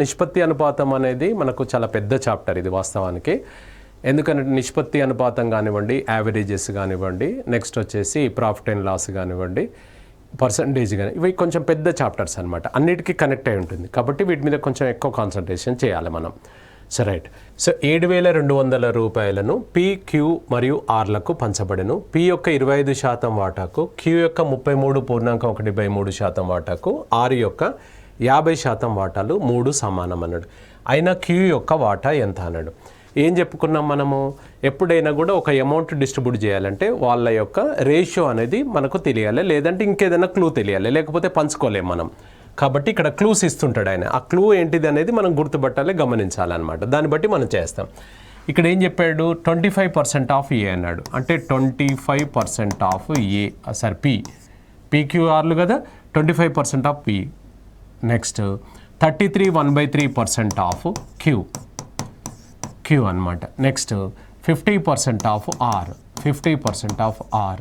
నిష్పత్తి అనుపాతం అనేది మనకు చాలా పెద్ద చాప్టర్ ఇది వాస్తవానికి. ఎందుకంటే నిష్పత్తి అనుపాతం కానివ్వండి, యావరేజెస్ కానివ్వండి, నెక్స్ట్ వచ్చేసి ప్రాఫిట్ అండ్ లాస్ కానివ్వండి, పర్సంటేజ్ కానీ, ఇవి కొంచెం పెద్ద చాప్టర్స్ అనమాట. అన్నిటికీ కనెక్ట్ అయి ఉంటుంది కాబట్టి వీటి మీద కొంచెం ఎక్కువ కాన్సన్ట్రేషన్ చేయాలి మనం. So right. సో 7,200 రూపాయలను పి, క్యూ మరియు ఆర్లకు పంచబడెను. పి యొక్క 25% వాటాకు, క్యూ యొక్క 33.13% వాటాకు, ఆర్ యొక్క 50% వాటాలు 3 సమానం అన్నాడు. అయినా క్యూ యొక్క వాటా ఎంత అన్నాడు. ఏం చెప్పుకున్నాం మనము, ఎప్పుడైనా కూడా ఒక అమౌంట్ డిస్ట్రిబ్యూట్ చేయాలంటే వాళ్ళ యొక్క రేషియో అనేది మనకు తెలియాలి, లేదంటే ఇంకేదైనా క్లూ తెలియాలి, లేకపోతే పంచుకోలేము మనం. కాబట్టి ఇక్కడ క్లూస్ ఇస్తుంటాడు ఆయన. ఆ క్లూ ఏంటిది అనేది మనం గుర్తుపట్టాలి, గమనించాలన్నమాట. దాన్ని బట్టి మనం చేస్తాం. ఇక్కడ ఏం చెప్పాడు, 25% ఆఫ్ ఏ అన్నాడు. అంటే 25% ఆఫ్ ఏ, సారీ పి, పీక్యూఆర్లు కదా, 25% of P. Next 33 1/3% of Q అనమాట. Next 50% of R, 50% of R.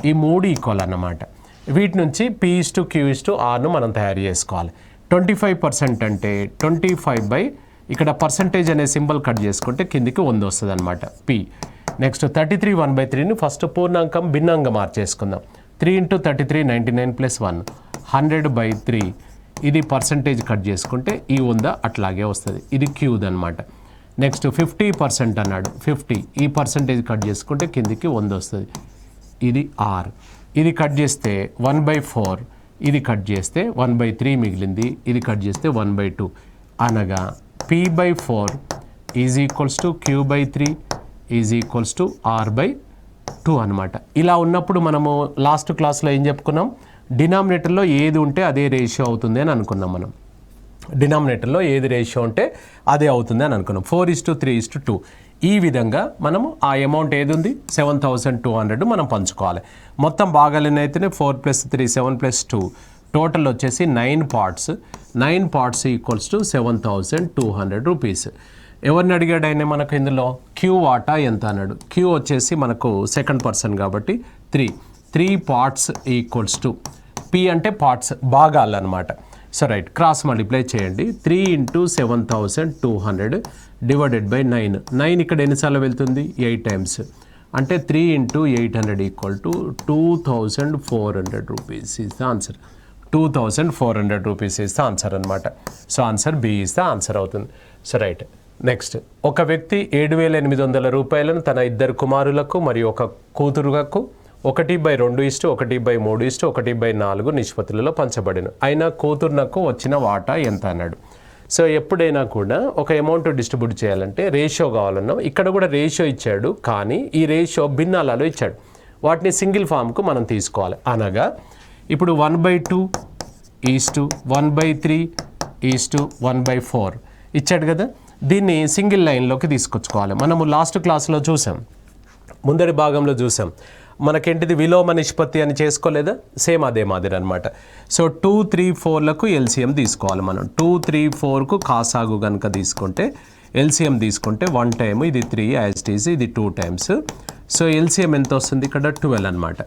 ఈ 3 ఈక్వల్ అన్నమాట. వీటి నుంచి P/Q/Rను మనం తయారు చేసుకోవాలి. 25% అంటే 25 ఇక్కడ పర్సంటేజ్ అనే సింబల్ కట్ చేసుకుంటే కిందికి 100 వస్తుంది అనమాట పి. నెక్స్ట్ 33 1/3ని ఫస్ట్ పూర్ణాంకం భిన్నంగా మార్చేసుకుందాం. 3 × 33 99 + 1 100/3. ఇది పర్సంటేజ్ కట్ చేసుకుంటే ఈ 100 అట్లాగే వస్తుంది. ఇది క్యూది అనమాట. నెక్స్ట్ 50% అన్నాడు. 50 ఈ పర్సంటేజ్ కట్ చేసుకుంటే కిందికి 100 వస్తుంది. ఇది ఆర్. ఇది కట్ చేస్తే 1/4, ఇది కట్ చేస్తే 1/3 మిగిలింది, ఇది కట్ చేస్తే 1/2. అనగా P/4 = Q/3 = R/2 అనమాట. ఇలా ఉన్నప్పుడు మనము లాస్ట్ క్లాస్లో ఏం చెప్పుకున్నాం, డినామినేటర్లో ఏది ఉంటే అదే రేషియో అవుతుంది అని అనుకున్నాం మనం. డినామినేటర్లో ఏది రేషియో ఉంటే అదే అవుతుంది అని అనుకున్నాం. 4:3:2. ఈ విధంగా మనము ఆ అమౌంట్ ఏది ఉంది 7,200 మనం పంచుకోవాలి. మొత్తం భాగాలు అయితేనే 4 + 3 7 + 2 టోటల్ వచ్చేసి 9 పార్ట్స్. 9 parts = 7,200 rupees. ఎవరిని అడిగాడు ఆయన మనకు ఇందులో, క్యూ వాటా ఎంత అన్నాడు. క్యూ వచ్చేసి మనకు సెకండ్ పర్సన్ కాబట్టి 3 పార్ట్స్ = పి అంటే పార్ట్స్, భాగాలు అనమాట. సో రైట్, క్రాస్ మల్టిప్లై చేయండి. 3 × 7,200 / 9. 9 ఇక్కడ ఎన్నిసార్లు వెళ్తుంది, 8 టైమ్స్. అంటే 3 × 800 = 2,400 rupees is the answer. 2,400 rupees is the answer అనమాట. So answer B is the answer అవుతుంది. So right. నెక్స్ట్, ఒక వ్యక్తి 7,800 రూపాయలను తన 2 కుమారులకు మరియు 1 కూతురులకు 1/2 1/3 1/4 నిష్పత్తులలో పంచబడిన. అయినా కూతురునకు వచ్చిన వాటా ఎంత అన్నాడు. సో ఎప్పుడైనా కూడా ఒక అమౌంట్ డిస్ట్రిబ్యూట్ చేయాలంటే రేషియో కావాలన్నా, ఇక్కడ కూడా రేషియో ఇచ్చాడు, కానీ ఈ రేషియో భిన్నాలలో ఇచ్చాడు. వాటిని సింగిల్ ఫామ్కు మనం తీసుకోవాలి. అనగా ఇప్పుడు 1/2 1/3 1/4 ఇచ్చాడు కదా, దీన్ని సింగిల్ లైన్లోకి తీసుకొచ్చుకోవాలి. మనము లాస్ట్ క్లాస్లో చూసాం, ముందరి భాగంలో చూసాం, మనకేంటిది విలోమ నిష్పత్తి అని చేసుకోలేదా, సేమ్ అదే మాదిరి అనమాట. సో 2 3 4లకు ఎల్సిఎం తీసుకోవాలి మనం. 2 3 4కు కాసాగు కనుక తీసుకుంటే ఎల్సిఎం తీసుకుంటే 1 టైమ్, ఇది 3 యాజ్ ఇట్ ఈజ్, ఇది 2 టైమ్స్. సో ఎల్సిఎం ఎంత వస్తుంది ఇక్కడ 12 అనమాట.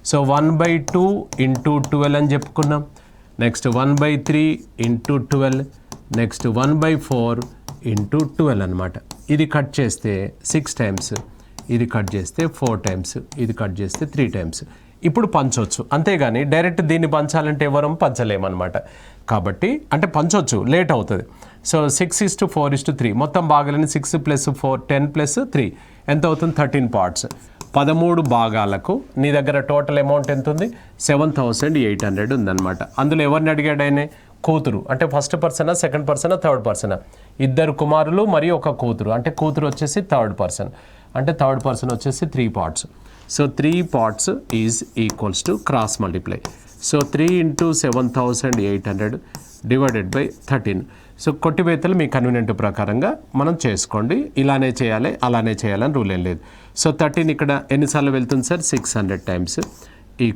సో 1/2 × 12 అని చెప్పుకున్నాం. నెక్స్ట్ 1/3 × 12, నెక్స్ట్ 1/4 × 12 అనమాట. ఇది కట్ చేస్తే 6 టైమ్స్, ఇది కట్ చేస్తే 4 టైమ్స్, ఇది కట్ చేస్తే 3 టైమ్స్. ఇప్పుడు పంచవచ్చు, అంతేగాని డైరెక్ట్ దీన్ని పంచాలంటే ఎవరం పంచలేమన్నమాట. కాబట్టి అంటే పంచవచ్చు, లేట్ అవుతుంది. సో 6:4:3 మొత్తం భాగాలని 6 + 4 10 + 3 ఎంత అవుతుంది, 13 పార్ట్స్. 13 భాగాలకు నీ దగ్గర టోటల్ అమౌంట్ ఎంత ఉంది, 7,800 ఉందన్నమాట. అందులో ఎవరిని అడిగాడు ఆయన, కూతురు. అంటే ఫస్ట్ పర్సనా, సెకండ్ పర్సనా, థర్డ్ పర్సనా, 2 కుమారులు మరియు 1 కూతురు. అంటే కూతురు వచ్చేసి థర్డ్ పర్సన్, అంటే థర్డ్ పర్సన్ వచ్చేసి 3 parts. So 3 parts is = cross multiply. So 3 × 7,800 / 13. So కొట్టివేతలు మీ కన్వీనియంట్ ప్రకారంగా మనం చేసుకోండి. ఇలానే చేయాలి, అలానే చేయాలని రూల్ ఏం లేదు. సో 13 ఇక్కడ ఎన్నిసార్లు వెళ్తుంది sir, 600 times =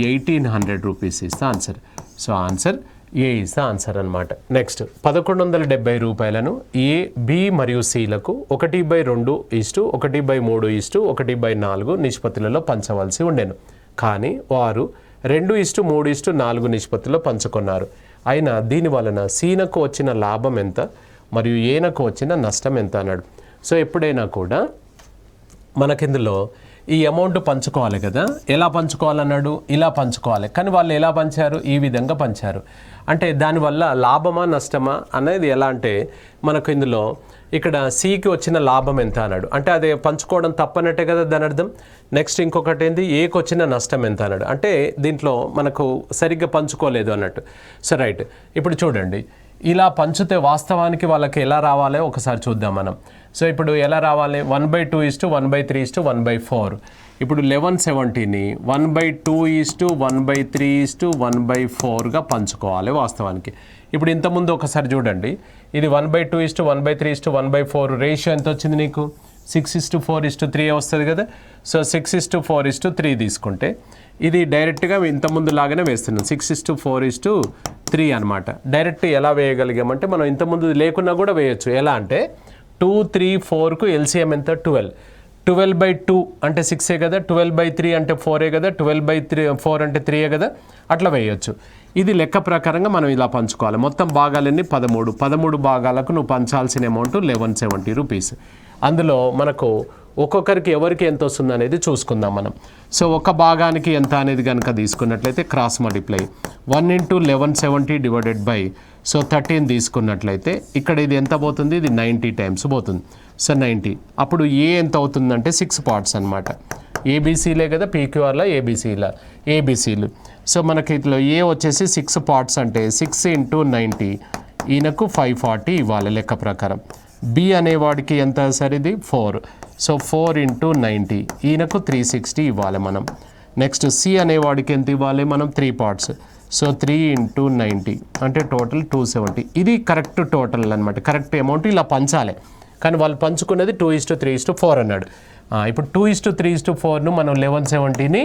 1,800 rupees is the answer. So answer A is the answer అనమాట. నెక్స్ట్, 1,170 రూపాయలను ఏ, బి మరియు సిలకు 1/2 1/3 1/4 నిష్పత్తులలో పంచవలసి ఉండెను. కానీ వారు 2:3:4 నిష్పత్తిలో పంచుకున్నారు. అయినా దీని వలన సీనకు వచ్చిన లాభం ఎంత మరియు ఏనకు వచ్చిన నష్టం ఎంత అన్నాడు. సో ఎప్పుడైనా కూడా మనకిందులో ఈ అమౌంట్ పంచుకోవాలి కదా, ఎలా పంచుకోవాలన్నాడు, ఇలా పంచుకోవాలి. కానీ వాళ్ళు ఎలా పంచారు, ఈ విధంగా పంచారు. అంటే దానివల్ల లాభమా నష్టమా అనేది ఎలా అంటే మనకు ఇందులో ఇక్కడ సికి వచ్చిన లాభం ఎంత అన్నాడు, అంటే అదే పంచుకోవడం తప్పనట్టే కదా దాని అర్థం. నెక్స్ట్ ఇంకొకటి ఏంది, ఏకి వచ్చిన నష్టం ఎంత అన్నాడు, అంటే దీంట్లో మనకు సరిగ్గా పంచుకోలేదు అన్నట్టు. సో రైట్, ఇప్పుడు చూడండి ఇలా పంచితే వాస్తవానికి వాళ్ళకి ఎలా రావాలో ఒకసారి చూద్దాం మనం. సో ఇప్పుడు ఎలా రావాలి, 1/2:1/3:1/4. ఇప్పుడు 1170ని 1/2:1/3:1/4గా పంచుకోవాలి వాస్తవానికి. ఇప్పుడు ఇంతకుముందు ఒకసారి చూడండి, ఇది 1/2:1/3:1/4 రేషియో ఎంత వచ్చింది నీకు, 6:4:3 వస్తుంది కదా. సో 6:4:3 తీసుకుంటే ఇది డైరెక్ట్గా ఇంతకుముందు లాగానే వేస్తున్నాం, 6:4:3 అనమాట. డైరెక్ట్ ఎలా వేయగలిగామంటే మనం ఇంతకుముందు లేకున్నా కూడా వేయచ్చు. ఎలా అంటే 2, 3, 4కు ఎల్సిఎం ఎంత, 12. 12/2 అంటే 6ఏ కదా, 12/3 అంటే 4ఏ కదా, 12/4 అంటే 3ఏ కదా, అట్లా వేయచ్చు. ఇది లెక్క ప్రకారంగా మనం ఇలా పంచుకోవాలి. మొత్తం భాగాలన్నీ 13 భాగాలకు నువ్వు పంచాల్సిన అమౌంట్ 1170 రూపీస్. అందులో మనకు ఒక్కొక్కరికి ఎవరికి ఎంత వస్తుంది అనేది చూసుకుందాం మనం. సో ఒక భాగానికి ఎంత అనేది కనుక తీసుకున్నట్లయితే క్రాస్ మల్టిప్లై 1 × 1170 డివైడెడ్ బై 13 తీసుకున్నట్లయితే ఇక్కడ ఇది ఎంత పోతుంది, ఇది 90 టైమ్స్ పోతుంది. సో 90, అప్పుడు ఏ ఎంత అవుతుందంటే 6 పార్ట్స్ అనమాట. ఏబీసీలే కదా, పీక్యూఆర్లో ఏబీసీలు. సో మనకి ఇట్లా ఏ వచ్చేసి 6 పార్ట్స్ అంటే 6 × 90, ఈయనకు 540 ఇవ్వాలి లెక్క ప్రకారం. బి అనేవాడికి ఎంత సార్, ఇది 4. సో 4 × 90, ఈయనకు 360 ఇవ్వాలి మనం. నెక్స్ట్ సి అనేవాడికి ఎంత ఇవ్వాలి మనం, 3 పార్ట్స్. సో 3 × 90 అంటే టోటల్ 270. ఇది కరెక్ట్ టోటల్ అనమాట, కరెక్ట్ అమౌంట్ ఇలా పంచాలి. కానీ వాళ్ళు పంచుకున్నది 2:3:4 అన్నాడు. ఇప్పుడు 2:3:4ను మనం 1170ని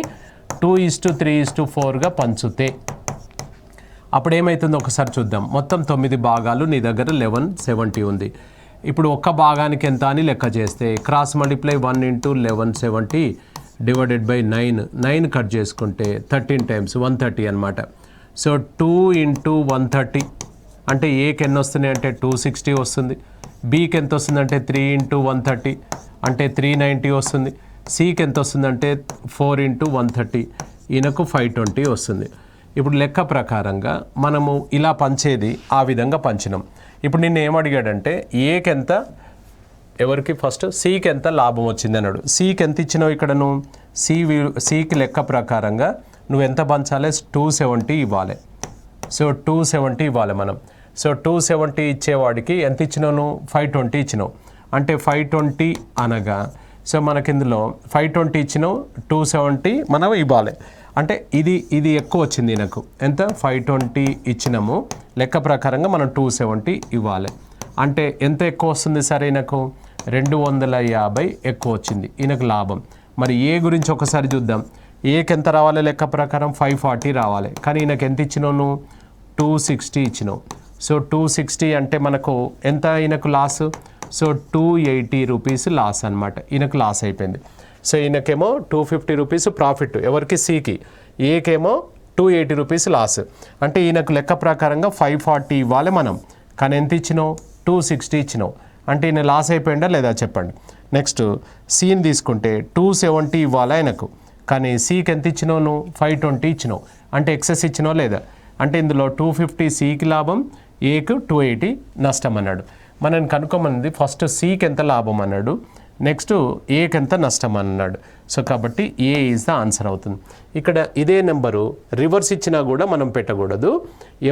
2:3:4గా పంచుతే అప్పుడు ఏమవుతుందో ఒకసారి చూద్దాం. మొత్తం 9 భాగాలు, నీ దగ్గర 1170 ఉంది. ఇప్పుడు ఒక్క భాగానికి ఎంత అని లెక్క చేస్తే cross multiply 1 × 1170 divided by 9 cut చేసుకుంటే 13 టైమ్స్ 130 అనమాట. సో 2 × 130 అంటే ఏకి ఎన్ని వస్తున్నాయి అంటే 260 వస్తుంది. బీకి ఎంత వస్తుంది అంటే 3 × 130 అంటే 390 వస్తుంది. సికి ఎంత వస్తుంది అంటే 4 × 130, ఈయనకు 520 వస్తుంది. ఇప్పుడు లెక్క ప్రకారంగా మనము ఇలా పంచేది ఆ విధంగా పంచినాం. ఇప్పుడు నిన్ను ఏమడిగాడంటే ఏకి ఎంత, ఎవరికి ఫస్ట్ సికి ఎంత లాభం వచ్చింది అన్నాడు. సికి ఎంత ఇచ్చినావు ఇక్కడ నువ్వు, సికి లెక్క ప్రకారంగా నువ్వు ఎంత పంచాలి, 270 ఇవ్వాలి. సో 270 ఇవ్వాలి మనం. సో 270 ఇచ్చేవాడికి ఎంత ఇచ్చినావు నువ్వు, 520 ఇచ్చినావు. అంటే 520 అనగా సో మనకి ఇందులో 520 ఇచ్చినావు, 270 మనం ఇవ్వాలి. అంటే ఇది ఎక్కువ వచ్చింది నాకు, ఎంత 520 ఇచ్చినాము, లెక్క ప్రకారంగా మనం 270 ఇవ్వాలి. అంటే ఎంత ఎక్కువ వస్తుంది సరే, నాకు 250 ఎక్కువ వచ్చింది ఈయనకు లాభం. మరి ఏ గురించి ఒకసారి చూద్దాం. ఏకి ఎంత రావాలి లెక్క ప్రకారం 540 రావాలి. కానీ ఈయనకు ఎంత ఇచ్చినావు నువ్వు, 260 ఇచ్చినావు. సో 260 అంటే మనకు ఎంత ఈయనకు లాస్, సో 280 రూపీస్ లాస్ అనమాట. ఈయనకు లాస్ అయిపోయింది. సో ఈయనకేమో 250 రూపీస్ ప్రాఫిట్, ఎవరికి సికి. ఏకేమో 280 రూపీస్ లాస్. అంటే ఈయనకు లెక్క ప్రకారంగా 540 ఇవ్వాలి మనం. కానీ ఎంత ఇచ్చినావు, 260 ఇచ్చినావు. అంటే ఈయన లాస్ అయిపోయిందా లేదా చెప్పండి. నెక్స్ట్ సిని తీసుకుంటే 270 ఇవ్వాలి ఆయనకు. కానీ సికి ఎంత ఇచ్చినావు నువ్వు, 520 ఇచ్చినావు. అంటే ఎక్సెస్ ఇచ్చినావు లేదా. అంటే ఇందులో 250 సికి లాభం, ఏకు 280 నష్టం అన్నాడు. మనం కనుక్కోమన్నది ఫస్ట్ సికి ఎంత లాభం అన్నాడు, నెక్స్ట్ ఏకి ఎంత నష్టం అన్నాడు. సో కాబట్టి ఏ ఈజ్ ద ఆన్సర్ అవుతుంది. ఇక్కడ ఇదే నెంబరు రివర్స్ ఇచ్చినా కూడా మనం పెట్టకూడదు.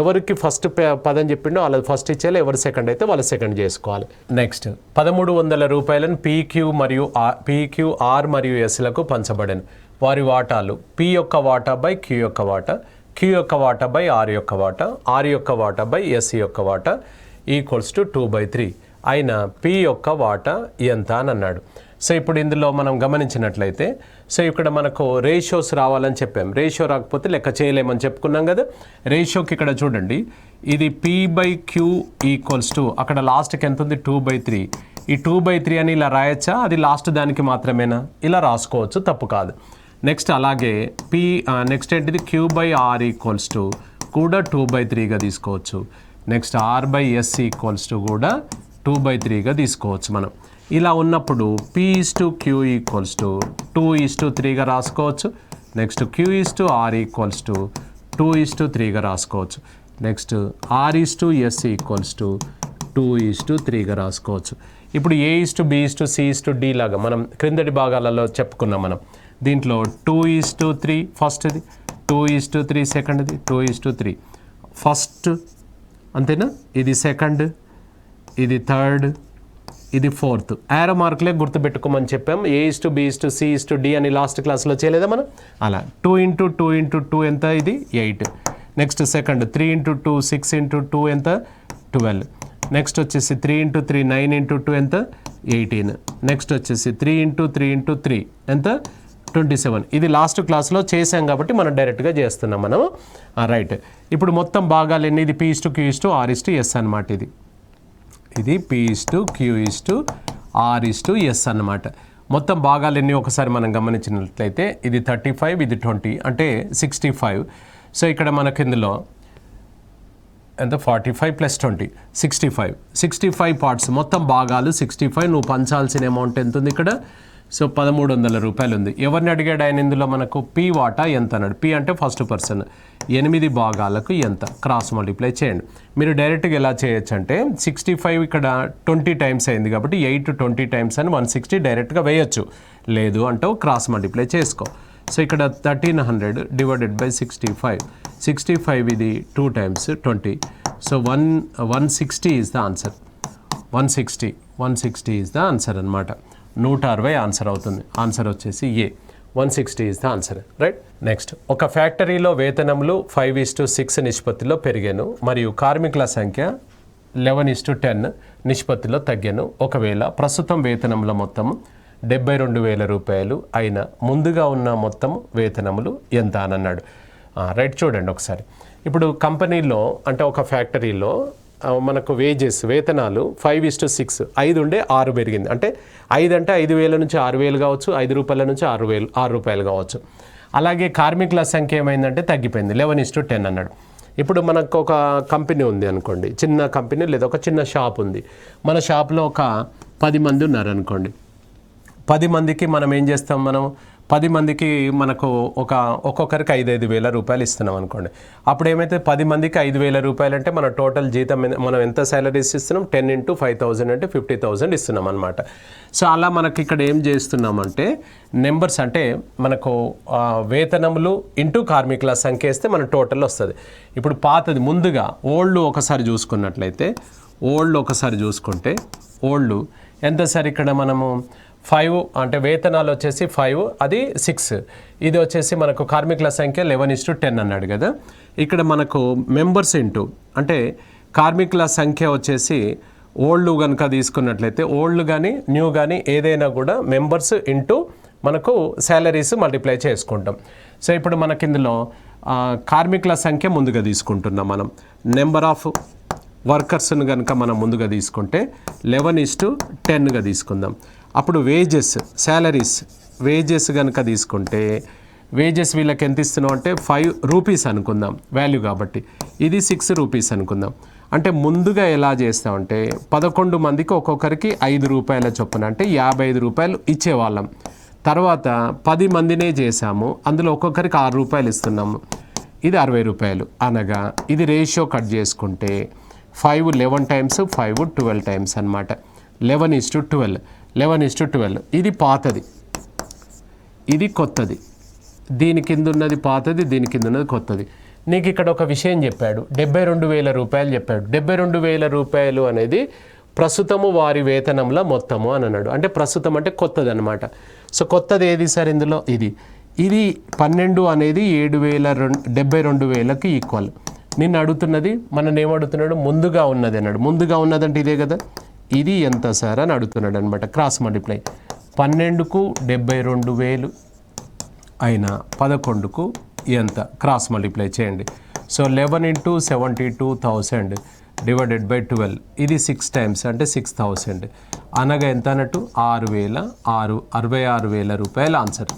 ఎవరికి ఫస్ట్ పదం చెప్పిండో వాళ్ళది ఫస్ట్ ఇచ్చేయాలి, ఎవరు సెకండ్ అయితే వాళ్ళు సెకండ్ చేసుకోవాలి. నెక్స్ట్ 1300 రూపాయలను PQR మరియు ఎస్లకు పంచబడను. వారి వాటాలు P యొక్క వాటా బై Q యొక్క వాటా, Q యొక్క వాటా బై R యొక్క వాటా, R యొక్క వాటా బై S యొక్క వాటా ఈక్వల్స్ టు 2/3 అయిన P యొక్క వాటా ఎంత అని అన్నాడు. సో ఇప్పుడు ఇందులో మనం గమనించినట్లయితే సో ఇక్కడ మనకు రేషియోస్ రావాలని చెప్పాం. రేషియో రాకపోతే లెక్క చేయలేమని చెప్పుకున్నాం కదా. రేషియోకి ఇక్కడ చూడండి, ఇది P/Q ఈక్వల్స్ టు అక్కడ లాస్ట్కి ఎంత ఉంది 2/3. ఈ 2/3 అని ఇలా రాయొచ్చా, అది లాస్ట్ దానికి మాత్రమేనా, ఇలా రాసుకోవచ్చు, తప్పు కాదు. నెక్స్ట్ అలాగే నెక్స్ట్ ఏంటిది Q/R ఈక్వల్స్ టు కూడా 2/3గా తీసుకోవచ్చు. నెక్స్ట్ R/S ఈక్వల్స్ టు కూడా 2/3గా తీసుకోవచ్చు మనం. ఇలా ఉన్నప్పుడు P/Q ఈక్వల్స్ టు 2:3గా రాసుకోవచ్చు. నెక్స్ట్ Q/R ఈక్వల్స్ టు 2:3గా రాసుకోవచ్చు. నెక్స్ట్ R/S ఈక్వల్స్ టు 2:3గా రాసుకోవచ్చు. ఇప్పుడు A/B/C/D లాగా మనం క్రిందటి భాగాలలో చెప్పుకున్నాం మనం. దీంట్లో 2:3 ఫస్ట్ది, 2:3 సెకండ్ది, 2:3 ఫస్ట్ అంతేనా. ఇది సెకండ్, ఇది థర్డ్, ఇది ఫోర్త్. యారో మార్కులే గుర్తుపెట్టుకోమని చెప్పాం. A/B/C/D అని లాస్ట్ క్లాస్లో చేయలేదా మనం. అలా 2 × 2 × 2 ఎంత, ఇది 8. నెక్స్ట్ సెకండ్ 3 × 2 6 × 2 ఎంత, 12. నెక్స్ట్ వచ్చేసి 3 × 3 9 × 2 ఎంత, 18. నెక్స్ట్ వచ్చేసి 3 × 3 × 3 ఎంత, 27. ఇది లాస్ట్ క్లాస్లో చేసాం కాబట్టి మనం డైరెక్ట్గా చేస్తున్నాం మనం. రైట్. ఇప్పుడు మొత్తం భాగాలు ఎన్ని, ఇది P/Q/R/S అనమాట. ఇది P/Q/R/S అన్నమాట. మొత్తం భాగాలు ఎన్ని ఒకసారి మనం గమనించినట్లయితే ఇది 35, ఇది 20 అంటే 65. సో ఇక్కడ మనకి ఇందులో ఎంత 45 + 20 65 పార్ట్స్, మొత్తం భాగాలు 65. నువ్వు పంచాల్సిన అమౌంట్ ఎంత ఉంది ఇక్కడ, సో 1,300 రూపాయలు ఉంది. ఎవరిని అడిగాడు ఆయన ఇందులో మనకు, P వాటా ఎంత అన్నాడు. P అంటే ఫస్ట్ పర్సన్. 8 భాగాలకు ఎంత, క్రాస్ మల్టిప్లై చేయండి. మీరు డైరెక్ట్గా ఎలా చేయొచ్చు అంటే 65 ఇక్కడ 20 టైమ్స్ అయింది కాబట్టి 8 20 టైమ్స్ అని 160 డైరెక్ట్గా వేయచ్చు. లేదు అంటే క్రాస్ మల్టిప్లై చేసుకో. సో ఇక్కడ 1300 / 65 ఇది 2 times 20. So 160 is the answer. 160 is the answer అనమాట. 160 ఆన్సర్ అవుతుంది. ఆన్సర్ వచ్చేసి ఏ, 160 is the answer. Right. Next, ఒక ఫ్యాక్టరీలో వేతనములు 5:6 నిష్పత్తిలో పెరిగాను మరియు కార్మికుల సంఖ్య 11:10 నిష్పత్తిలో తగ్గాను. ఒకవేళ ప్రస్తుతం వేతనముల మొత్తం 72,000 రూపాయలు అయిన ముందుగా ఉన్న మొత్తం వేతనములు ఎంత అని అన్నాడు. రైట్. చూడండి ఒకసారి. ఇప్పుడు కంపెనీలో అంటే ఒక ఫ్యాక్టరీలో మనకు వేతనాలు 5:6, 5 ఉండే 6 పెరిగింది. అంటే 5 అంటే 5,000 నుంచి 6,000 కావచ్చు, 5 రూపాయల నుంచి 6 రూపాయలు కావచ్చు. అలాగే కార్మికుల సంఖ్య ఏమైందంటే తగ్గిపోయింది, 11:10 అన్నాడు. ఇప్పుడు మనకు ఒక కంపెనీ ఉంది అనుకోండి, చిన్న కంపెనీ లేదా ఒక చిన్న షాప్ ఉంది. మన షాప్లో ఒక 10 మంది ఉన్నారు అనుకోండి. 10 మందికి మనం ఏం చేస్తాం, మనం 10 మందికి మనకు ఒక్కొక్కరికి 5,000 రూపాయలు ఇస్తున్నాం అనుకోండి. అప్పుడు ఏమైతే 10 మందికి 5,000 రూపాయలు అంటే మన టోటల్ జీతం మనం ఎంత శాలరీస్ ఇస్తున్నాం, 10 × 5,000 అంటే 50,000 ఇస్తున్నాం అనమాట. సో అలా మనకి ఇక్కడ ఏం చేస్తున్నామంటే నెంబర్స్ అంటే మనకు వేతనములు ఇంటూ కార్మికుల సంఖ్య వేస్తే మన టోటల్ వస్తుంది. ఇప్పుడు పాతది ముందుగా ఓల్డ్ ఒకసారి చూసుకున్నట్లయితే, ఓల్డ్ ఎంత సార్, ఇక్కడ మనము 5 అంటే వేతనాలు వచ్చేసి 5, అది 6. ఇది వచ్చేసి మనకు కార్మికుల సంఖ్య 11:10 అన్నాడు కదా. ఇక్కడ మనకు మెంబర్స్ ఇంటూ అంటే కార్మికుల సంఖ్య వచ్చేసి ఓల్డ్ కనుక తీసుకున్నట్లయితే, ఓల్డ్ కానీ న్యూ కానీ ఏదైనా కూడా మెంబర్స్ ఇంటూ మనకు శాలరీస్ మల్టిప్లై చేసుకుంటాం. సో ఇప్పుడు మనకి ఇందులో కార్మికుల సంఖ్య ముందుగా తీసుకుంటున్నాం మనం. నెంబర్ ఆఫ్ వర్కర్స్ను కనుక మనం ముందుగా తీసుకుంటే 11:10గా తీసుకుందాం. అప్పుడు వేజెస్ కనుక తీసుకుంటే వేజెస్ వీళ్ళకి ఎంత ఇస్తున్నాం అంటే 5 రూపీస్ అనుకుందాం వాల్యూ కాబట్టి, ఇది 6 రూపీస్ అనుకుందాం. అంటే ముందుగా ఎలా చేస్తామంటే 11 మందికి ఒక్కొక్కరికి 5 రూపాయల చొప్పున అంటే 55 రూపాయలు ఇచ్చేవాళ్ళం. తర్వాత 10 మందినే చేసాము, అందులో ఒక్కొక్కరికి 6 రూపాయలు ఇస్తున్నాము, ఇది 60 రూపాయలు. అనగా ఇది రేషియో కట్ చేసుకుంటే 5 11 టైమ్స్ 5 12 టైమ్స్ అనమాట. 11:12. ఇది పాతది, ఇది కొత్తది. దీని కింద ఉన్నది పాతది, దీని కింద ఉన్నది కొత్తది. నీకు ఇక్కడ ఒక విషయం చెప్పాడు, 72,000 రూపాయలు చెప్పాడు. 72,000 రూపాయలు అనేది ప్రస్తుతము వారి వేతనంలో మొత్తము అని అన్నాడు. అంటే ప్రస్తుతం అంటే కొత్తది అనమాట. సో కొత్తది ఏది సార్ ఇందులో, ఇది 12 అనేది 72,000కి ఈక్వల్. నిన్ను అడుగుతున్నది, మనని ఏమడుగుతున్నాడు, ముందుగా ఉన్నది అన్నాడు. ముందుగా ఉన్నదంటే ఇదే కదా, ఇది ఎంత సార్ అని అడుగుతున్నాడు అనమాట. క్రాస్ మల్టిప్లై 12కు 72,000 అయినా 11కు ఎంత, క్రాస్ మల్టిప్లై చేయండి. సో 11 × 72,000 / 12, ఇది 6 టైమ్స్ అంటే 6,000. అనగా ఎంత అన్నట్టు 66,000 రూపాయల ఆన్సర్.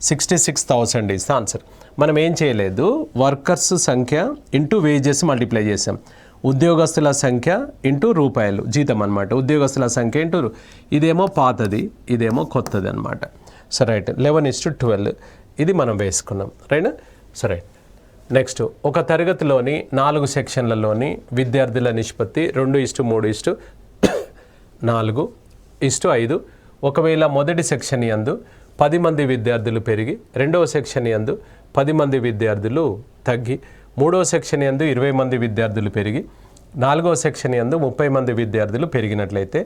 66,000 is the answer. మనం ఏం చేయలేదు, వర్కర్స్ సంఖ్య ఇంటూ వేజెస్ మల్టిప్లై చేసాం. ఉద్యోగస్తుల సంఖ్య ఇంటూ రూపాయలు జీతం అనమాట. ఉద్యోగస్తుల సంఖ్య ఇంటూ ఇదేమో పాతది, ఇదేమో కొత్తది అనమాట. సో రైట్, 11:12 ఇది మనం వేసుకున్నాం. రైట్. So right. నెక్స్ట్, ఒక తరగతిలోని 4 సెక్షన్లలోని విద్యార్థుల నిష్పత్తి 2:3:4:5. ఒకవేళ మొదటి సెక్షన్ యందు 10 మంది విద్యార్థులు పెరిగి, రెండవ సెక్షన్ యందు 10 మంది విద్యార్థులు తగ్గి, మూడవ సెక్షన్ యందు 20 మంది విద్యార్థులు పెరిగి, నాలుగవ సెక్షన్ యందు 30 మంది విద్యార్థులు పెరిగినట్లయితే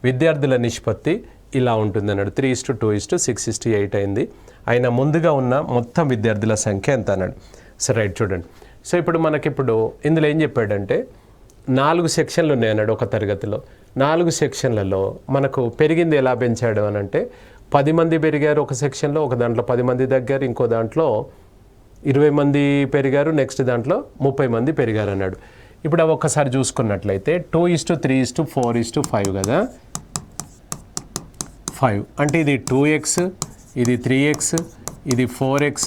విద్యార్థుల నిష్పత్తి ఇలా ఉంటుంది అన్నాడు. 3:2:6:8 అయింది. ఆయన ముందుగా ఉన్న మొత్తం విద్యార్థుల సంఖ్య ఎంత అన్నాడు. సో రైట్, చూడండి. సో ఇప్పుడు మనకిప్పుడు ఇందులో ఏం చెప్పాడంటే 4 సెక్షన్లు ఉన్నాయి అన్నాడు ఒక తరగతిలో. 4 సెక్షన్లలో మనకు పెరిగింది ఎలా పెంచాడు అని అంటే 10 మంది పెరిగారు ఒక సెక్షన్లో, ఒక దాంట్లో 10 మంది తగ్గారు, ఇంకో దాంట్లో 20 మంది పెరిగారు, నెక్స్ట్ దాంట్లో 30 మంది పెరిగారు అన్నాడు. ఇప్పుడు అవి ఒక్కసారి చూసుకున్నట్లయితే 2:3:4:5 కదా. 5 అంటే ఇది 2x, ఇది 3x, ఇది 4x,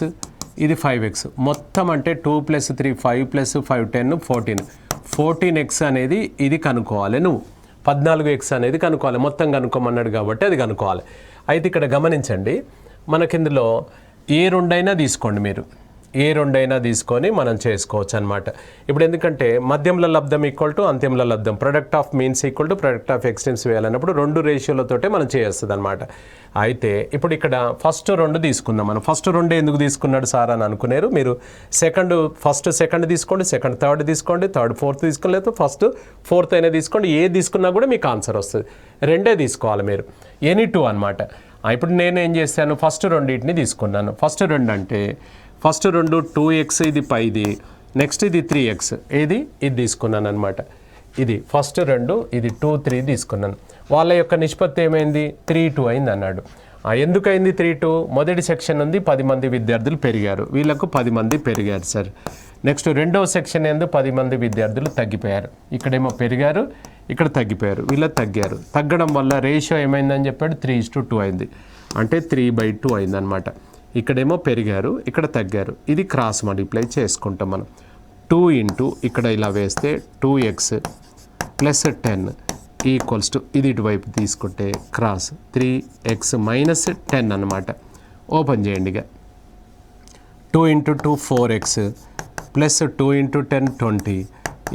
ఇది 5x. మొత్తం అంటే 2 + 3 5 + 5 10 14. 14x అనేది ఇది కనుక్కోవాలి. నువ్వు 14x అనేది కనుక్కోవాలి. మొత్తం కనుక్కోమన్నాడు కాబట్టి అది కనుక్కోవాలి. అయితే ఇక్కడ గమనించండి, మనకిందులో ఏ రెండైనా తీసుకోండి, మీరు ఏ రెండైనా తీసుకొని మనం చేసుకోవచ్చు అనమాట. ఇప్పుడు ఎందుకంటే మధ్యంలో లబ్ధం ఈక్వల్ టు అంత్యంలో లబ్ధం, product of means equal to product of extremes వేయాలన్నప్పుడు 2 రేషియోలతోటే మనం చేస్తుంది అనమాట. అయితే ఇప్పుడు ఇక్కడ ఫస్ట్ 2 తీసుకుందాం మనం. ఫస్ట్ 2 ఎందుకు తీసుకున్నాడు సార్ అని అనుకున్నారు మీరు. ఫస్ట్ సెకండ్ తీసుకోండి, సెకండ్ థర్డ్ తీసుకోండి, థర్డ్ ఫోర్త్ తీసుకోండి, లేదా ఫస్ట్ ఫోర్త్ అయినా తీసుకోండి. ఏ తీసుకున్నా కూడా మీకు ఆన్సర్ వస్తుంది. 2 తీసుకోవాలి మీరు, ఎనీ 2 అనమాట. ఇప్పుడు నేను ఏం చేశాను, ఫస్ట్ 2 తీసుకున్నాను. ఫస్ట్ 2 అంటే ఫస్ట్ 2 2x, ఇది పైది, నెక్స్ట్ ఇది 3x, ఇది తీసుకున్నాను అనమాట. ఇది ఫస్ట్ 2, ఇది 2 3 తీసుకున్నాను. వాళ్ళ యొక్క నిష్పత్తి ఏమైంది, 3:2 అయింది అన్నాడు. ఎందుకైంది 3:2? మొదటి సెక్షన్ ఉంది 10 మంది విద్యార్థులు పెరిగారు, వీళ్ళకు 10 మంది పెరిగారు సార్. నెక్స్ట్ రెండవ సెక్షన్ ఎందు 10 మంది విద్యార్థులు తగ్గిపోయారు. ఇక్కడేమో పెరిగారు, ఇక్కడ తగ్గిపోయారు, వీళ్ళ తగ్గారు. తగ్గడం వల్ల రేషియో ఏమైందని చెప్పాడు, 3:2 అయింది. అంటే 3/2 అయింది అనమాట. ఇక్కడేమో పెరిగారు, ఇక్కడ తగ్గారు. ఇది క్రాస్ మల్టిప్లై చేసుకుంటాం మనం. 2 ఇంటూ ఇక్కడ ఇలా వేస్తే 2x + 10 ఈక్వల్స్ టు ఇది ఇటువైపు తీసుకుంటే క్రాస్ 3x - 10 అనమాట. ఓపెన్ చేయండి. ఇక 2 × 2 4x + 2 × 10 20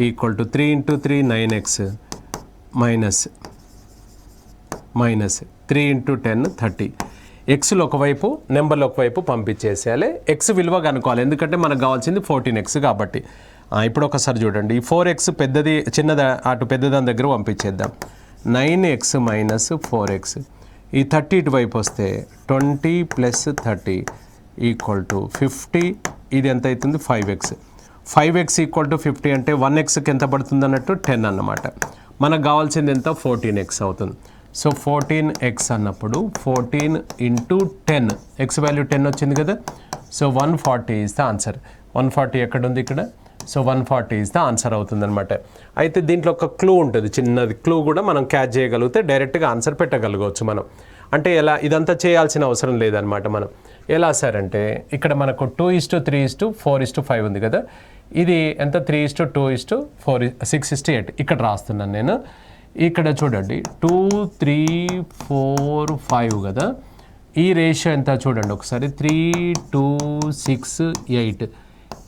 equal to 3 × 3 9x minus 3 × 10 30. ఎక్స్లు ఒకవైపు, నెంబర్లు ఒకవైపు పంపించేసేయాలి. ఎక్స్ విలువ కనుక్కోవాలి, ఎందుకంటే మనకు కావాల్సింది 14x కాబట్టి. ఇప్పుడు ఒకసారి చూడండి, ఈ 4x పెద్దది చిన్నది అటు పెద్దదాని దగ్గర పంపించేద్దాం. 9x - 4x, ఈ 30 ఇటువైపు వస్తే 20 + 30 ఈక్వల్ టు 50. ఇది ఎంత అవుతుంది, 5x. 5x = 50 అంటే 1xకి ఎంత పడుతుంది అన్నట్టు 10 అన్నమాట. మనకు కావాల్సింది ఎంత, 14x అవుతుంది. సో 14x అన్నప్పుడు 14 × 10, x వాల్యూ 10 వచ్చింది కదా. So 140 is the answer. 140 ఎక్కడ ఉంది, ఇక్కడ. సో 140 ఈజ్ ద ఆన్సర్ అవుతుందన్నమాట. అయితే దీంట్లో ఒక క్లూ ఉంటుంది, చిన్నది క్లూ కూడా మనం క్యాచ్ చేయగలిగితే డైరెక్ట్గా ఆన్సర్ పెట్టగలగవచ్చు మనం. అంటే ఎలా, ఇదంతా చేయాల్సిన అవసరం లేదనమాట మనం. ఎలా సార్ అంటే ఇక్కడ మనకు 2:3:4:5 ఉంది కదా. ఇది ఎంత, 3:2:4 6:8 ఇక్కడ రాస్తున్నాను నేను. ఇక్కడ చూడండి 2 3 4 5 కదా. ఈ రేషియో ఎంత చూడండి ఒకసారి, 3 2 6 8.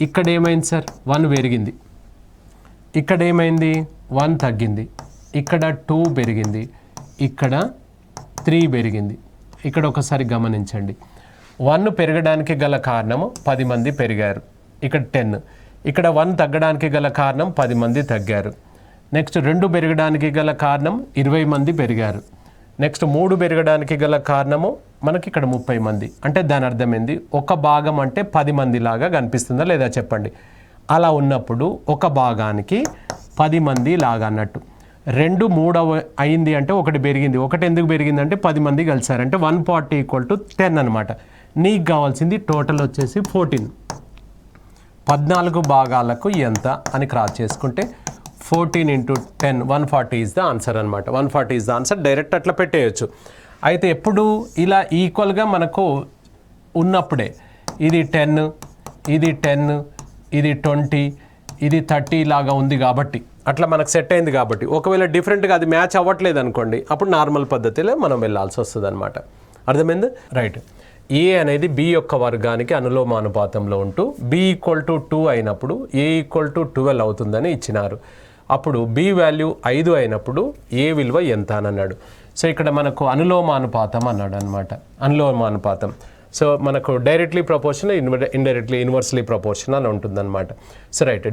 ఇక్కడ ఏమైంది సార్, 1 పెరిగింది. ఇక్కడ ఏమైంది, 1 తగ్గింది. ఇక్కడ 2 పెరిగింది, ఇక్కడ 3 పెరిగింది. ఇక్కడ ఒకసారి గమనించండి, 1 పెరగడానికి గల కారణము 10 మంది పెరిగారు, ఇక్కడ 10. ఇక్కడ 1 తగ్గడానికి గల కారణం 10 మంది తగ్గారు. నెక్స్ట్ 2 పెరగడానికి గల కారణం 20 మంది పెరిగారు. నెక్స్ట్ 3 పెరగడానికి గల కారణము మనకి ఇక్కడ 30 మంది. అంటే దాని అర్థం ఏంది, ఒక భాగం అంటే 10 మంది లాగా కనిపిస్తుందా లేదా చెప్పండి. అలా ఉన్నప్పుడు ఒక భాగానికి 10 మంది లాగా అన్నట్టు. 2 3 అయింది అంటే 1 పెరిగింది. 1 ఎందుకు పెరిగింది అంటే 10 మంది కలిసారంటే 140 = 10 అనమాట. నీకు కావాల్సింది టోటల్ వచ్చేసి 14. 14 భాగాలకు ఎంత అని క్రాస్ చేసుకుంటే 14 × 10 140 ఈజ్ ద ఆన్సర్ అనమాట. 140 ఈజ్ ద ఆన్సర్. డైరెక్ట్ అట్లా పెట్టేయచ్చు. అయితే ఎప్పుడు ఇలా ఈక్వల్గా మనకు ఉన్నప్పుడే ఇది 10 ఇది 10 ఇది 20 ఇది 30 లాగా ఉంది కాబట్టి అట్లా మనకు సెట్ అయింది కాబట్టి ఒకవేళ డిఫరెంట్గా అది మ్యాచ్ అవ్వట్లేదు అనుకోండి అప్పుడు నార్మల్ పద్ధతిలో మనం వెళ్ళాల్సి వస్తుంది అనమాట. అర్థమైంది రైట్. ఏ అనేది బి యొక్క వర్గానికి అనులోమానుపాతంలో ఉంటూ బి ఈక్వల్ టు 2 అయినప్పుడు ఏ ఈక్వల్ టు 12 అవుతుందని ఇచ్చినారు. అప్పుడు బి వాల్యూ 5 అయినప్పుడు ఏ విలువ ఎంత అని అన్నాడు. సో ఇక్కడ మనకు అనులోమానుపాతం అన్నాడు అనమాట. అనులోమానుపాతం సో మనకు directly proportional indirectly inversely proportional ఉంటుందన్నమాట. సో రైట్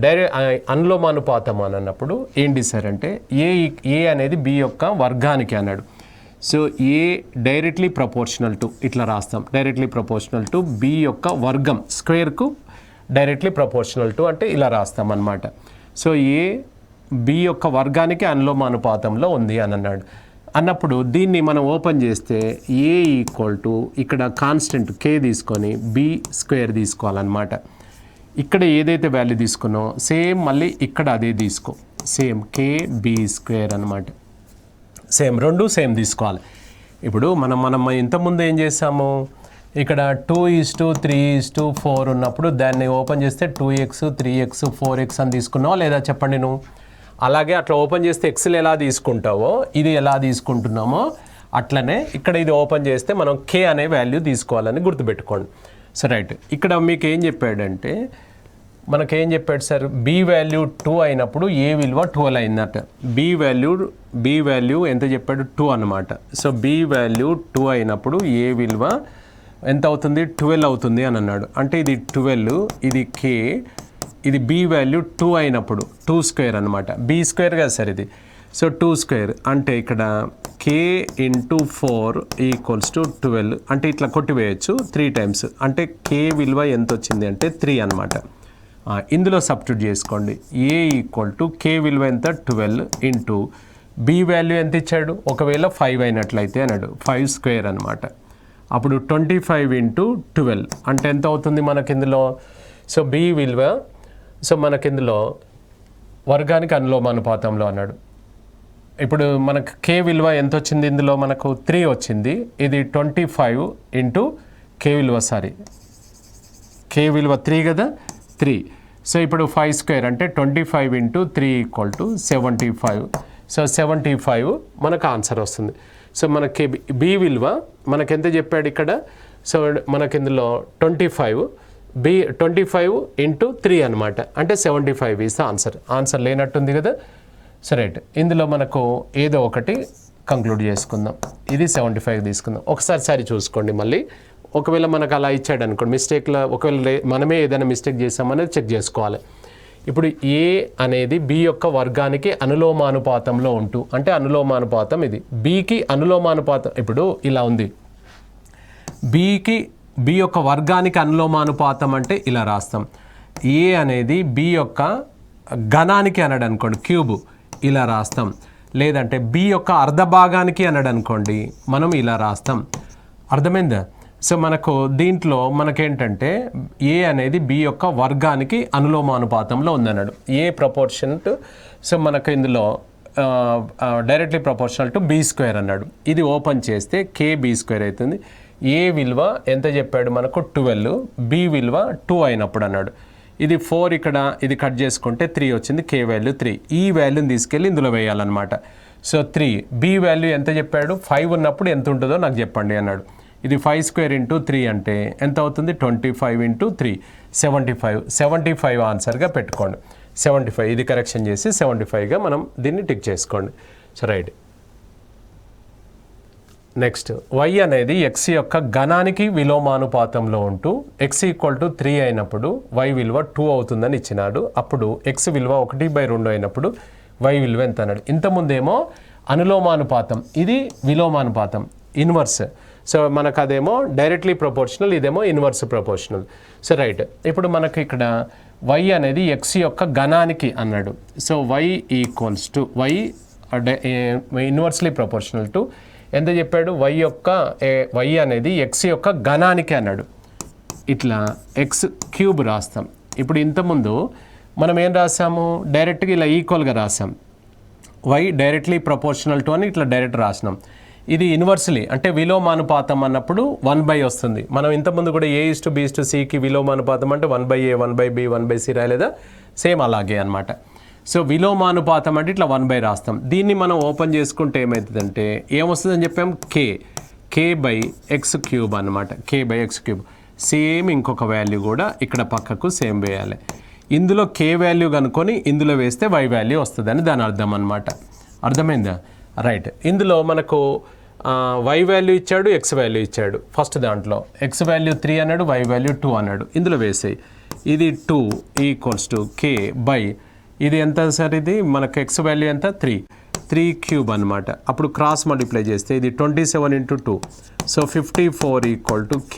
అనులోమానుపాతం అని అన్నప్పుడు ఏంటి సార్ అంటే ఏ అనేది బి యొక్క వర్గానికి అన్నాడు. So A directly proportional to ఇట్లా రాస్తాం, డైరెక్ట్లీ ప్రపోర్షనల్ టు బి యొక్క వర్గం స్క్వేర్కు డైరెక్ట్లీ ప్రపోర్షనల్ టు అంటే ఇలా రాస్తాం అన్నమాట. సో ఏ బి యొక్క వర్గానికి అనులోమానుపాతంలో ఉంది అని అన్నాడు. అన్నప్పుడు దీన్ని మనం ఓపెన్ చేస్తే ఏ ఈక్వల్ టు ఇక్కడ కాన్స్టెంట్ కే తీసుకొని బి స్క్వేర్ తీసుకోవాలన్నమాట. ఇక్కడ ఏదైతే వాల్యూ తీసుకున్నామో సేమ్ మళ్ళీ ఇక్కడ అదే తీసుకో, సేమ్ కే బి స్క్వేర్ అనమాట. సేమ్ రెండు సేమ్ తీసుకోవాలి. ఇప్పుడు మనం ఇంతకుముందు ఏం చేసాము, ఇక్కడ 2:3:4 ఉన్నప్పుడు దాన్ని ఓపెన్ చేస్తే 2x 3x 4x అని తీసుకున్నావా లేదా చెప్పండి నువ్వు. అలాగే అట్లా ఓపెన్ చేస్తే ఎక్స్లు ఎలా తీసుకుంటావో ఇది ఎలా తీసుకుంటున్నామో అట్లనే ఇక్కడ ఇది ఓపెన్ చేస్తే మనం కే అనే వాల్యూ తీసుకోవాలని గుర్తుపెట్టుకోండి. సో రైట్ ఇక్కడ మీకు ఏం చెప్పాడంటే మనకేం చెప్పాడు సార్, బి వాల్యూ 2 అయినప్పుడు ఏ విలువ 12 అయిందట. బి వాల్యూ ఎంత చెప్పాడు 2 అనమాట. సో బి వాల్యూ 2 అయినప్పుడు ఏ విలువ ఎంత అవుతుంది 12 అవుతుంది అని అన్నాడు. అంటే ఇది 12 ఇది కే, ఇది బి వాల్యూ 2 అయినప్పుడు 2 స్క్వేర్ అనమాట. బి స్క్వేర్ కదా సార్ ఇది. సో 2 స్క్వేర్ అంటే ఇక్కడ కే ఇంటూ 4 ఈక్వల్స్ టు 12 అంటే ఇట్లా కొట్టివేయచ్చు 3 టైమ్స్. అంటే కే విలువ ఎంత వచ్చింది అంటే 3 అనమాట. ఇందులో సబ్స్టిట్యూట్ చేసుకోండి. ఏ ఈక్వల్ టు కే విలువ ఎంత 12 ఇంటూ బి వాల్యూ ఎంత ఇచ్చాడు, ఒకవేళ 5 అయినట్లయితే అన్నాడు 5 స్క్వేర్ అనమాట. అప్పుడు 25 ఇంటూ 12 అంటే ఎంత అవుతుంది మనకి ఇందులో. సో బి విలువ సో మనకి ఇందులో వర్గానికి అనులోమానుపాతంలో అన్నాడు. ఇప్పుడు మనకు కే విలువ ఎంత వచ్చింది ఇందులో మనకు 3 వచ్చింది. ఇది 25 ఇంటూ కే విలువ కే విలువ 3 కదా 3. సో ఇప్పుడు 5 స్క్వేర్ అంటే 25 ఇంటూ 3 ఈక్వల్ టు 75. సో 75 మనకు ఆన్సర్ వస్తుంది. సో మనకి బి విలువ మనకి ఎంత చెప్పాడు ఇక్కడ. సో మనకి ఇందులో 25 ఇంటూ 3 అనమాట. అంటే 75 ఈస్ ఆన్సర్ లేనట్టుంది కదా. సరే ఇందులో మనకు ఏదో ఒకటి కంక్లూడ్ చేసుకుందాం. ఇది 75 తీసుకుందాం. ఒకసారి చూసుకోండి మళ్ళీ. ఒకవేళ మనకు అలా ఇచ్చాడు అనుకోండి మిస్టేక్లో, ఒకవేళ మనమే ఏదైనా మిస్టేక్ చేసామనేది చెక్ చేసుకోవాలి. ఇప్పుడు ఏ అనేది బి యొక్క వర్గానికి అనులోమానుపాతంలో ఉంటూ అంటే అనులోమానుపాతం ఇది బికి అనులోమానుపాతం. ఇప్పుడు ఇలా ఉంది, బి యొక్క వర్గానికి అనులోమానుపాతం అంటే ఇలా రాస్తాం. ఏ అనేది బి యొక్క ఘనానికి అన్నాడు అనుకోండి క్యూబ్ ఇలా రాస్తాం. లేదంటే బి యొక్క అర్ధ భాగానికి అన్నాడు అనుకోండి మనం ఇలా రాస్తాం. అర్థమైందా. సో మనకు దీంట్లో మనకేంటంటే ఏ అనేది బి యొక్క వర్గానికి అనులోమానుపాతంలో ఉందన్నాడు. ఏ ప్రపోర్షన్ టు సో మనకు ఇందులో directly proportional to be square అన్నాడు. ఇది ఓపెన్ చేస్తే కే బి స్క్వేర్ అవుతుంది. ఏ విలువ ఎంత చెప్పాడు మనకు 12, బి విలువ 2 అయినప్పుడు అన్నాడు. ఇది 4 ఇక్కడ ఇది కట్ చేసుకుంటే 3 వచ్చింది, కే వాల్యూ 3. ఈ వాల్యూని తీసుకెళ్ళి ఇందులో వేయాలన్నమాట. సో 3 బి వాల్యూ ఎంత చెప్పాడు 5 ఉన్నప్పుడు ఎంత ఉంటుందో నాకు చెప్పండి అన్నాడు. ఇది 5 స్క్వేర్ ఇంటూ 3 అంటే ఎంత అవుతుంది 25 ఇంటూ 3 75 ఆన్సర్గా పెట్టుకోండి. 75 ఇది కరెక్షన్ చేసి 75గా మనం దీన్ని టిక్ చేసుకోండి. సో రైట్ నెక్స్ట్ y అనేది x యొక్క ఘనానికి విలోమానుపాతంలో ఉంటూ x ఈక్వల్ టు 3 అయినప్పుడు y విలువ 2 అవుతుందని ఇచ్చినాడు. అప్పుడు x విలువ 1/2 అయినప్పుడు y విలువ ఎంత అన్నాడు. ఇంతకుముందేమో అనులోమానుపాతం, ఇది విలోమానుపాతం ఇన్వర్స్. సో మనకు అదేమో డైరెక్ట్లీ ప్రపోర్షనల్, ఇదేమో ఇన్వర్స్ ప్రపోర్షనల్. సో రైట్ ఇప్పుడు మనకు ఇక్కడ y అనేది x యొక్క ఘనానికి అన్నాడు. So y equals to y inversely proportional to ఎంత చెప్పాడు y అనేది x యొక్క ఘనానికి అన్నాడు. ఇట్లా x క్యూబ్ రాస్తాం. ఇప్పుడు ఇంతకుముందు మనం ఏం రాసాము డైరెక్ట్గా ఇలా ఈక్వల్గా రాసాం. y డైరెక్ట్లీ ప్రపోర్షనల్ టు అని ఇట్లా డైరెక్ట్ రాసినాం. ఇది ఇన్వర్స్లీ అంటే విలోమానుపాతం అన్నప్పుడు 1/, వస్తుంది. మనం ఇంతకుముందు కూడా A:B:Cకి విలోమానుపాతం అంటే 1/A 1/B 1/C రాయలేదా, సేమ్ అలాగే అనమాట. సో విలోమానుపాతం అంటే ఇట్లా 1/, రాస్తాం. దీన్ని మనం ఓపెన్ చేసుకుంటే ఏమవుతుందంటే ఏమొస్తుందని చెప్పాం, k/x³ అనమాట, k/x³. సేమ్ ఇంకొక వాల్యూ కూడా ఇక్కడ పక్కకు సేమ్ వేయాలి. ఇందులో k వాల్యూ కనుక్కొని ఇందులో వేస్తే y వాల్యూ వస్తుందని దాని అర్థం అనమాట. అర్థమైందా? రైట్. ఇందులో మనకు y వాల్యూ ఇచ్చాడు, x వాల్యూ ఇచ్చాడు. ఫస్ట్ దాంట్లో x వాల్యూ 3 అన్నాడు, y వాల్యూ 2 అన్నాడు. ఇందులో వేసేయి. ఇది 2 = k/, ఇది ఎంత సార్, ఇది మనకు x వాల్యూ ఎంత 3³ అనమాట. అప్పుడు క్రాస్ మల్టిప్లై చేస్తే ఇది 27 × 2, సో 54 = k.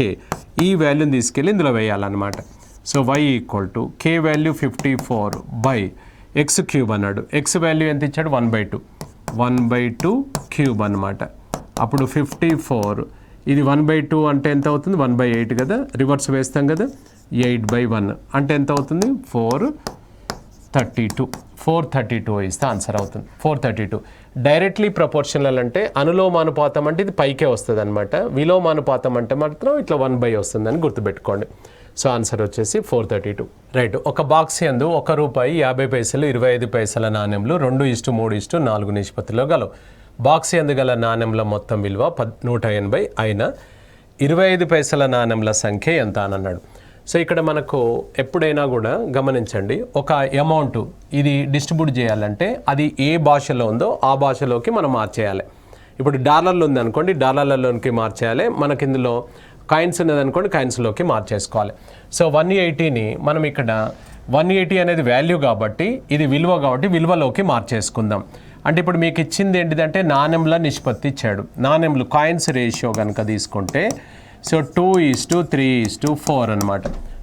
ఈ వాల్యూని తీసుకెళ్ళి ఇందులో వేయాలన్నమాట. So y = k value 54/x³ అన్నాడు. x వాల్యూ ఎంత ఇచ్చాడు, 1/2³ అనమాట. అప్పుడు 54, ఇది 1/2 అంటే ఎంత అవుతుంది, 1/8 కదా, రివర్స్ వేస్తాం కదా, 8/1 అంటే ఎంత అవుతుంది, 432 ఇస్తే ఆన్సర్ అవుతుంది. 432 డైరెక్ట్లీ ప్రపోర్షనల్ అంటే అనులోమానుపాతం అంటే ఇది పైకే వస్తుంది అనమాట. విలోమానుపాతం అంటే మాత్రం ఇట్లా 1/, వస్తుందని గుర్తుపెట్టుకోండి. సో ఆన్సర్ వచ్చేసి 432. రైట్. ఒక బాక్స్ యందు ₹1, 50 25 పైసల నాణ్యంలు 2:3:4 నిష్పత్తిలో గలవు. బాక్స్ యందు గల నాణ్యంల మొత్తం విలువ 180 అయిన 25 పైసల నాణ్యంల సంఖ్య ఎంత అని అన్నాడు. సో ఇక్కడ మనకు ఎప్పుడైనా కూడా గమనించండి, ఒక అమౌంట్ ఇది డిస్ట్రిబ్యూట్ చేయాలంటే అది ఏ భాషలో ఉందో ఆ భాషలోకి మనం మార్చేయాలి. ఇప్పుడు డాలర్లు ఉందనుకోండి, డాలర్లలోకి మార్చేయాలి. మనకి ఇందులో కాయిన్స్ ఉన్నదనుకోండి, కాయిన్స్లోకి మార్చేసుకోవాలి. సో 180ని మనం ఇక్కడ 180 అనేది వాల్యూ కాబట్టి ఇది విలువ కాబట్టి విలువలోకి మార్చేసుకుందాం. అంటే ఇప్పుడు మీకు ఇచ్చింది ఏంటిదంటే నాణ్యంల నిష్పత్తి ఇచ్చాడు. నాణ్యంలు కాయిన్స్ రేషియో కనుక తీసుకుంటే సో 2:3:4 అనమాట.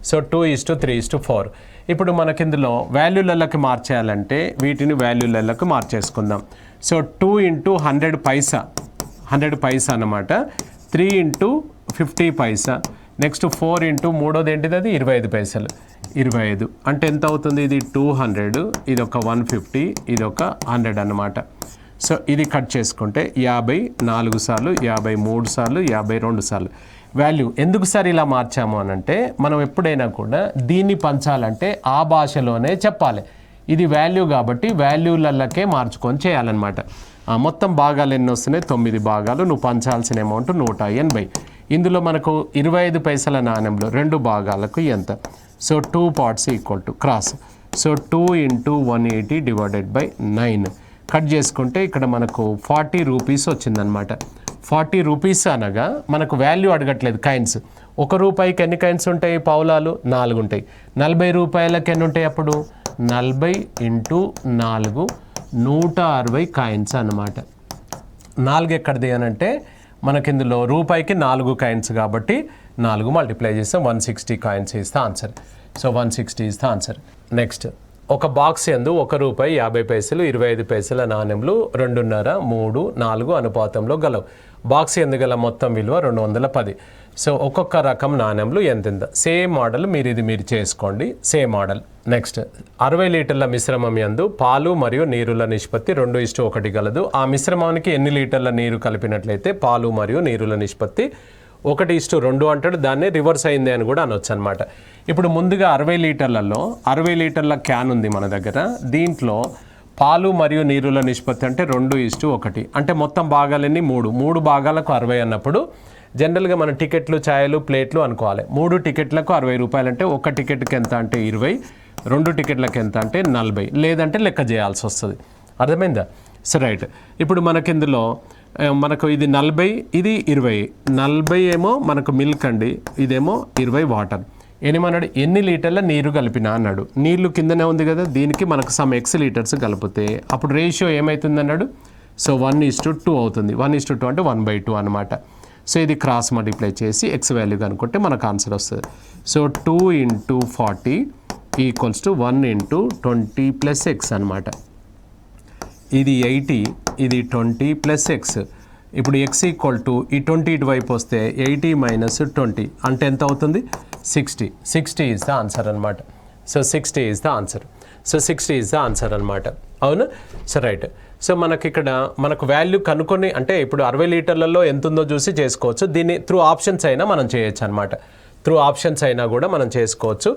సో 2:3:4. ఇప్పుడు మనకి ఇందులో వాల్యూలలోకి మార్చేయాలంటే వీటిని వాల్యూలలోకి మార్చేసుకుందాం. సో 2 × 100 పైసా, 100 పైసా అనమాట. 3 × 50 పైసా. నెక్స్ట్ 4 × మూడోది ఏంటిది, అది 25 పైసలు. 25 అంటే ఎంత అవుతుంది, ఇది 200, ఇది ఒక 150, ఇది ఒక 100 అనమాట. సో ఇది కట్ చేసుకుంటే 54 సార్లు, 53 సార్లు, 52 సార్లు. వాల్యూ ఎందుకు సార్ ఇలా మార్చాము అని అంటే మనం ఎప్పుడైనా కూడా దీన్ని పంచాలంటే ఆ భాషలోనే చెప్పాలి. ఇది వాల్యూ కాబట్టి వాల్యూలకే మార్చుకొని చేయాలన్నమాట. మొత్తం భాగాలు ఎన్ని వస్తున్నాయి, 9 భాగాలు. నువ్వు పంచాల్సిన అమౌంట్ 180. ఇందులో మనకు 25 పైసల నాణ్యంలో 2 భాగాలకు ఎంత, so 2 parts = cross. So 2 × 180 / 9 cut చేసుకుంటే ఇక్కడ మనకు 40 రూపీస్ వచ్చిందనమాట. 40 రూపీస్ అనగా మనకు వాల్యూ అడగట్లేదు, కాయిన్స్. ₹1 ఎన్ని కాయిన్స్ ఉంటాయి, పావులాలు 4 ఉంటాయి. 40 రూపాయలకి ఎన్ని ఉంటాయి, అప్పుడు 40 × 4 160 కాయిన్స్ అనమాట. 4 ఎక్కడిది అని అంటే మనకి ఇందులో రూపాయికి 4 కాయిన్స్ కాబట్టి 4 మల్టిప్లై చేస్తే 160 కాయిన్స్ ఇస్తే ఆన్సర్. సో 160 ఇస్తే ఆన్సర్. నెక్స్ట్, ఒక బాక్స్ యందు ₹1, 50 25 పైసల నాణ్యంలు 2.5, 3, 4 అనుపాతంలో గలవు. బాక్స్ యందు గల మొత్తం విలువ 210. సో ఒక్కొక్క రకం నాణ్యంలు ఎంతెంత. సేమ్ మోడల్ మీరు చేసుకోండి, సేమ్ మోడల్. నెక్స్ట్, 60 లీటర్ల మిశ్రమం యందు పాలు మరియు నీరుల నిష్పత్తి 2:1 గలదు. ఆ మిశ్రమానికి ఎన్ని లీటర్ల నీరు కలిపినట్లయితే పాలు మరియు నీరుల నిష్పత్తి 1:2 అంటాడు. దాన్ని రివర్స్ అయింది అని కూడా అనొచ్చు అనమాట. ఇప్పుడు ముందుగా 60 లీటర్లలో 60 లీటర్ల క్యాన్ ఉంది మన దగ్గర. దీంట్లో పాలు మరియు నీరుల నిష్పత్తి అంటే 2:1. అంటే మొత్తం భాగాలన్నీ 3 భాగాలకు 60 అన్నప్పుడు జనరల్గా మన టికెట్లు, ఛాయలు, ప్లేట్లు అనుకోవాలి. 3 టికెట్లకు ₹60 అంటే ఒక టికెట్కి ఎంత అంటే 20, 2 టికెట్లకు ఎంత అంటే 40, లేదంటే లెక్క చేయాల్సి వస్తుంది. అర్థమైందా? So right. ఇప్పుడు మనకి ఇందులో మనకు ఇది 40, ఇది 20. 40 ఏమో మనకు మిల్క్ అండి, ఇదేమో 20 వాటర్. ఏమన్నాడు, ఎన్ని లీటర్ల నీరు కలిపినా అన్నాడు. నీళ్లు కిందనే ఉంది కదా, దీనికి మనకు సమ్ X లీటర్స్ కలిపితే అప్పుడు రేషియో ఏమవుతుంది అన్నాడు. సో 1:2 అవుతుంది. 1:2 అంటే 1/2 అనమాట. సో ఇది క్రాస్ మల్టిప్లై చేసి X వాల్యూ కనుక్కుంటే మనకు ఆన్సర్ వస్తుంది. సో 2 × 40 = 1 × 20 + X అనమాట. ఇది 80, ఇది 20 + X. ఇప్పుడు X = ఈ 20 ఇటువైపు వస్తే 80 - 20 అంటే ఎంత అవుతుంది, 60. 60 ఈజ్ ద ఆన్సర్ అనమాట. So 60 is the answer. So 60 is the answer అనమాట. అవును. So right. సో మనకి ఇక్కడ మనకు వాల్యూ కనుక్కొని అంటే ఇప్పుడు 60 లీటర్లలో ఎంత ఉందో చూసి చేసుకోవచ్చు. దీన్ని త్రూ ఆప్షన్స్ అయినా మనం చేయొచ్చు అనమాట. త్రూ ఆప్షన్స్ అయినా కూడా మనం చేసుకోవచ్చు.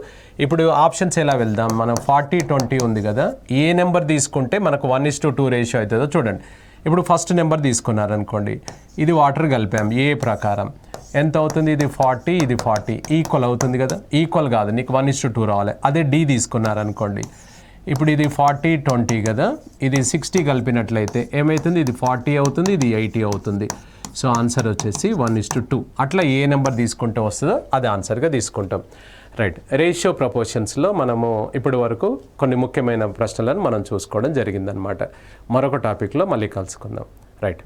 ఇప్పుడు ఆప్షన్స్ ఎలా వెళ్దాం, మనం 40-20 ఉంది కదా, ఏ నెంబర్ తీసుకుంటే మనకు 1:2 రేషియో అవుతుందో చూడండి. ఇప్పుడు ఫస్ట్ నెంబర్ తీసుకున్నారనుకోండి, ఇది వాటర్ కలిపాం ఏ ప్రకారం ఎంత అవుతుంది, ఇది 40 ఇది 40 ఈక్వల్ అవుతుంది కదా. ఈక్వల్ కాదు, నీకు 1:2 రావాలి. అదే డి తీసుకున్నారనుకోండి, ఇప్పుడు ఇది 40-20 కదా, ఇది 60 కలిపినట్లయితే ఏమవుతుంది, ఇది 40 అవుతుంది, ఇది 80 అవుతుంది. సో ఆన్సర్ వచ్చేసి 1:2. అట్లా ఏ నెంబర్ తీసుకుంటే వస్తుందో అది ఆన్సర్గా తీసుకుంటాం. రైట్. రేషియో ప్రపోర్షన్స్లో మనము ఇప్పటి వరకు కొన్ని ముఖ్యమైన ప్రశ్నలను మనం చూసుకోవడం జరిగిందనమాట. మరొక టాపిక్లో మళ్ళీ కలుసుకుందాం. రైట్.